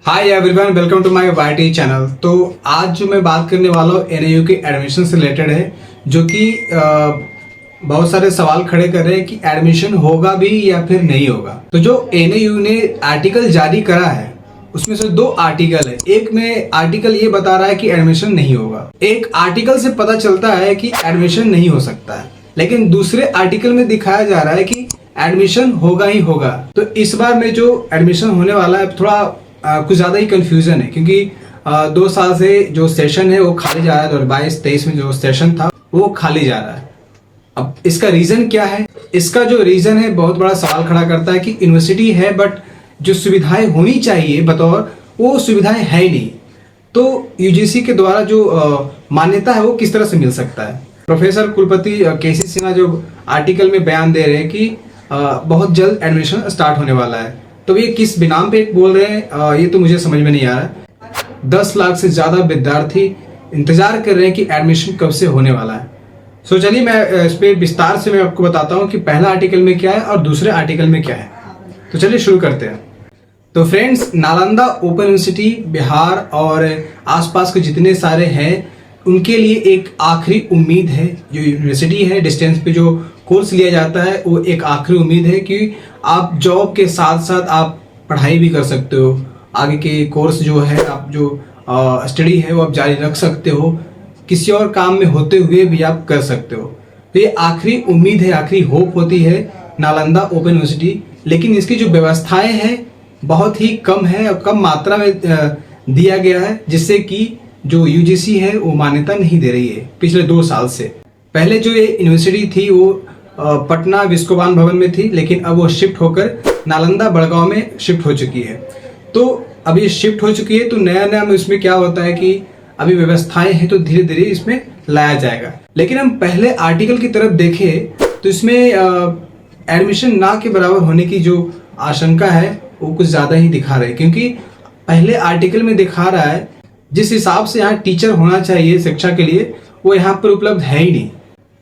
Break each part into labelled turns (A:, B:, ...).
A: Hi everyone, welcome to my YT channel. तो आज जो मैं बात करने वाला हूँ एनएयू के एडमिशन से रिलेटेड है, जो कि बहुत सारे सवाल खड़े कर रहे हैं कि एडमिशन होगा भी या फिर नहीं होगा। तो जो एनएयू ने आर्टिकल जारी करा है उसमें से दो आर्टिकल है। एक में आर्टिकल ये बता रहा है कि एडमिशन नहीं होगा, एक आर्टिकल से पता चलता है कि एडमिशन नहीं हो सकता है, लेकिन दूसरे आर्टिकल में दिखाया जा रहा है कि एडमिशन होगा ही होगा। तो इस बार में जो एडमिशन होने वाला है थोड़ा कुछ ज़्यादा ही कंफ्यूजन है, क्योंकि 2 साल से जो सेशन है वो खाली जा रहा है। 2022-23 में जो सेशन था वो खाली जा रहा है। अब इसका रीज़न क्या है? इसका जो रीज़न है बहुत बड़ा सवाल खड़ा करता है कि यूनिवर्सिटी है बट जो सुविधाएं होनी चाहिए बतौर वो सुविधाएं है ही नहीं। तो यूजीसी के द्वारा जो मान्यता है वो किस तरह से मिल सकता है? प्रोफेसर कुलपति केसी सिन्हा जो आर्टिकल में बयान दे रहे हैं कि बहुत जल्द एडमिशन स्टार्ट होने वाला है। तो ये किस बिनाम पे बोल रहे हैं ये तो मुझे समझ में नहीं आ रहा। 10 लाख से ज़्यादा विद्यार्थी इंतजार कर रहे हैं कि एडमिशन कब से होने वाला है। सो चलिए मैं इस पर विस्तार से मैं आपको बताता हूँ कि पहला आर्टिकल में क्या है और दूसरे आर्टिकल में क्या है। तो चलिए शुरू करते हैं। तो friends, Nalanda open university Bihar और आसपास के जितने सारे हैं उनके लिए एक आखिरी उम्मीद है। जो यूनिवर्सिटी है, डिस्टेंस पे जो कोर्स लिया जाता है वो एक आखिरी उम्मीद है कि आप जॉब के साथ साथ आप पढ़ाई भी कर सकते हो। आगे के कोर्स जो है, आप जो स्टडी है वो आप जारी रख सकते हो, किसी और काम में होते हुए भी आप कर सकते हो। तो ये आखिरी उम्मीद है, आखिरी होप होती है नालंदा ओपन यूनिवर्सिटी। लेकिन इसकी जो व्यवस्थाएं हैं बहुत ही कम है और कम मात्रा में दिया गया है, जिससे कि जो यूजीसी है वो मान्यता नहीं दे रही है पिछले 2 साल से। पहले जो ये यूनिवर्सिटी थी वो पटना विश्वकोबान भवन में थी, लेकिन अब वो शिफ्ट होकर नालंदा बड़गांव में शिफ्ट हो चुकी है। तो अभी शिफ्ट हो चुकी है तो नया नया में इसमें क्या होता है कि अभी व्यवस्थाएं हैं तो धीरे धीरे इसमें लाया जाएगा। लेकिन हम पहले आर्टिकल की तरफ देखें तो इसमें एडमिशन ना के बराबर होने की जो आशंका है वो कुछ ज़्यादा ही दिखा रहे हैं, क्योंकि पहले आर्टिकल में दिखा रहा है जिस हिसाब से यहाँ टीचर होना चाहिए शिक्षा के लिए वो यहाँ पर उपलब्ध है ही नहीं।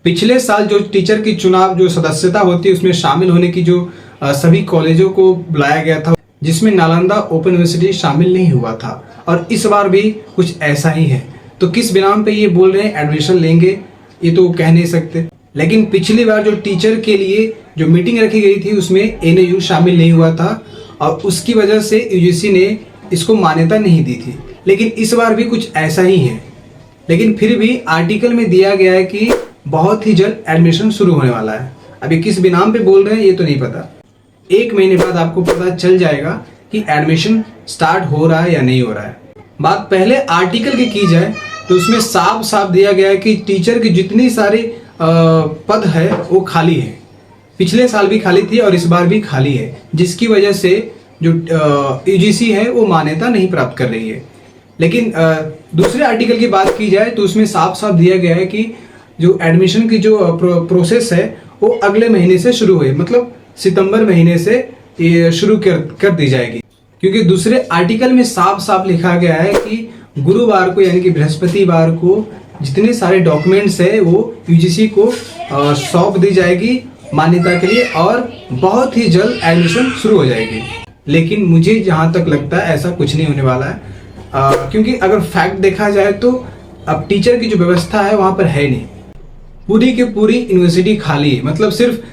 A: पिछले साल जो टीचर की चुनाव जो सदस्यता होती है उसमें शामिल होने की जो सभी कॉलेजों को बुलाया गया था, जिसमें नालंदा ओपन यूनिवर्सिटी शामिल नहीं हुआ था, और इस बार भी कुछ ऐसा ही है। तो किस बिनाम पे ये बोल रहे हैं एडमिशन लेंगे ये तो कह नहीं सकते। लेकिन पिछली बार जो टीचर के लिए जो मीटिंग रखी गई थी उसमें एनएयू शामिल नहीं हुआ था और उसकी वजह से यूजीसी ने इसको मान्यता नहीं दी थी। लेकिन इस बार भी कुछ ऐसा ही है। लेकिन फिर भी आर्टिकल में दिया गया है कि बहुत ही जल्द एडमिशन शुरू होने वाला है। अभी किस बिनाम पे बोल रहे हैं ये तो नहीं पता। 1 महीने बाद आपको पता चल जाएगा कि एडमिशन स्टार्ट हो रहा है या नहीं हो रहा है। बात पहले आर्टिकल की जाए तो उसमें साफ साफ दिया गया है कि टीचर की जितनी सारी पद है वो खाली है। पिछले साल भी खाली थी और इस बार भी खाली है, जिसकी वजह से जो यूजीसी है वो मान्यता नहीं प्राप्त कर रही है। लेकिन दूसरे आर्टिकल की बात की जाए तो उसमें साफ साफ दिया गया है कि जो एडमिशन की जो प्रोसेस है वो अगले महीने से शुरू हुई, मतलब सितंबर महीने से ये शुरू कर दी जाएगी। क्योंकि दूसरे आर्टिकल में साफ साफ लिखा गया है कि गुरुवार को यानी कि बृहस्पतिवार को जितने सारे डॉक्यूमेंट्स है वो यूजीसी को सौंप दी जाएगी मान्यता के लिए और बहुत ही जल्द एडमिशन शुरू हो जाएगी। लेकिन मुझे जहाँ तक लगता है ऐसा कुछ नहीं होने वाला है, क्योंकि अगर फैक्ट देखा जाए तो अब टीचर की जो व्यवस्था है वहाँ पर है नहीं। पूरी की पूरी यूनिवर्सिटी खाली है, मतलब सिर्फ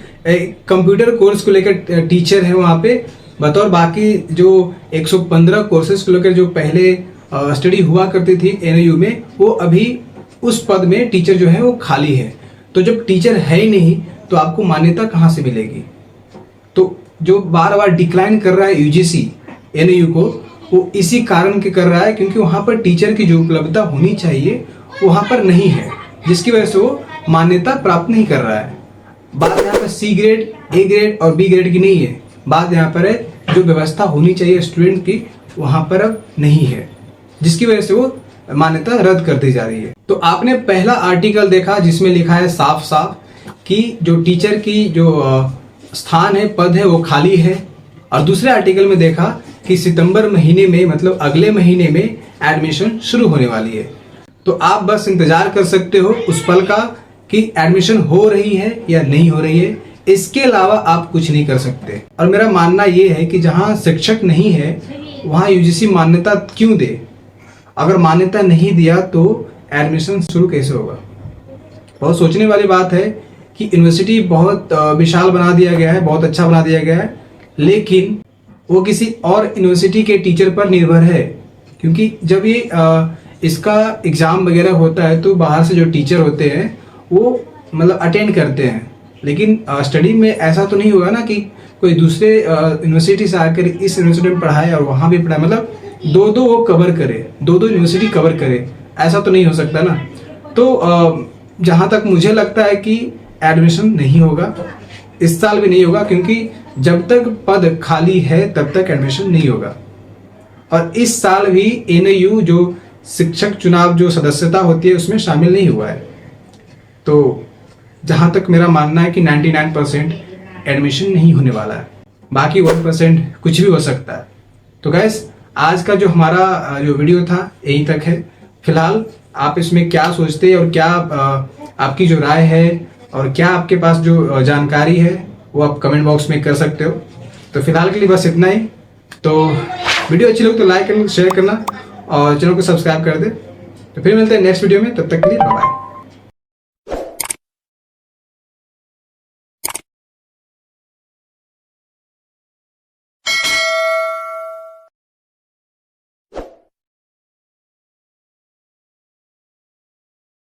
A: कंप्यूटर कोर्स को लेकर टीचर है वहाँ पे बतौर, बाकी जो 115 कोर्सेज को लेकर जो पहले स्टडी हुआ करती थी एनएयू में वो अभी उस पद में टीचर जो है वो खाली है। तो जब टीचर है ही नहीं तो आपको मान्यता कहाँ से मिलेगी? तो जो बार बार डिक्लाइन कर रहा है यूजीसी एनएयू को वो इसी कारण के कर रहा है, क्योंकि वहाँ पर टीचर की जो उपलब्धता होनी चाहिए वहाँ पर नहीं है, जिसकी वजह से वो मान्यता प्राप्त नहीं कर रहा है। बात यहाँ पर सी ग्रेड, ए ग्रेड और बी ग्रेड की नहीं है, बात यहाँ पर है जो व्यवस्था होनी चाहिए स्टूडेंट की वहाँ पर अब नहीं है, जिसकी वजह से वो मान्यता रद्द कर दी जा रही है। तो आपने पहला आर्टिकल देखा जिसमें लिखा है साफ साफ कि जो टीचर की जो स्थान है, पद है वो खाली है, और दूसरे आर्टिकल में देखा कि सितंबर महीने में मतलब अगले महीने में एडमिशन शुरू होने वाली है। तो आप बस इंतजार कर सकते हो उस पल का कि एडमिशन हो रही है या नहीं हो रही है। इसके अलावा आप कुछ नहीं कर सकते। और मेरा मानना ये है कि जहाँ शिक्षक नहीं है वहाँ यूजीसी मान्यता क्यों दे? अगर मान्यता नहीं दिया तो एडमिशन शुरू कैसे होगा? बहुत सोचने वाली बात है कि यूनिवर्सिटी बहुत विशाल बना दिया गया है, बहुत अच्छा बना दिया गया है, लेकिन वो किसी और यूनिवर्सिटी के टीचर पर निर्भर है। क्योंकि जब ये इसका एग्ज़ाम वगैरह होता है तो बाहर से जो टीचर होते हैं वो मतलब अटेंड करते हैं, लेकिन स्टडी में ऐसा तो नहीं होगा ना कि कोई दूसरे यूनिवर्सिटी से आकर इस यूनिवर्सिटी में पढ़ाए और वहाँ भी पढ़ाए, मतलब दो वो कवर करे, दो यूनिवर्सिटी कवर करे, ऐसा तो नहीं हो सकता ना। तो जहाँ तक मुझे लगता है कि एडमिशन नहीं होगा, इस साल भी नहीं होगा, क्योंकि जब तक पद खाली है तब तक एडमिशन नहीं होगा। और इस साल भी एनयू जो शिक्षक चुनाव जो सदस्यता होती है उसमें शामिल नहीं हुआ है। तो जहाँ तक मेरा मानना है कि 99% एडमिशन नहीं होने वाला है, बाकी 1% कुछ भी हो सकता है। तो गैस, आज का जो हमारा जो वीडियो था यहीं तक है। फिलहाल आप इसमें क्या सोचते हैं और क्या आपकी जो राय है और क्या आपके पास जो जानकारी है वो आप कमेंट बॉक्स में कर सकते हो। तो फिलहाल के लिए बस इतना ही। तो वीडियो अच्छी लगे तो लाइक करना, शेयर करना और चैनल को सब्सक्राइब कर दे। तो फिर मिलते हैं नेक्स्ट वीडियो में, तब तक के लिए बाय बाय।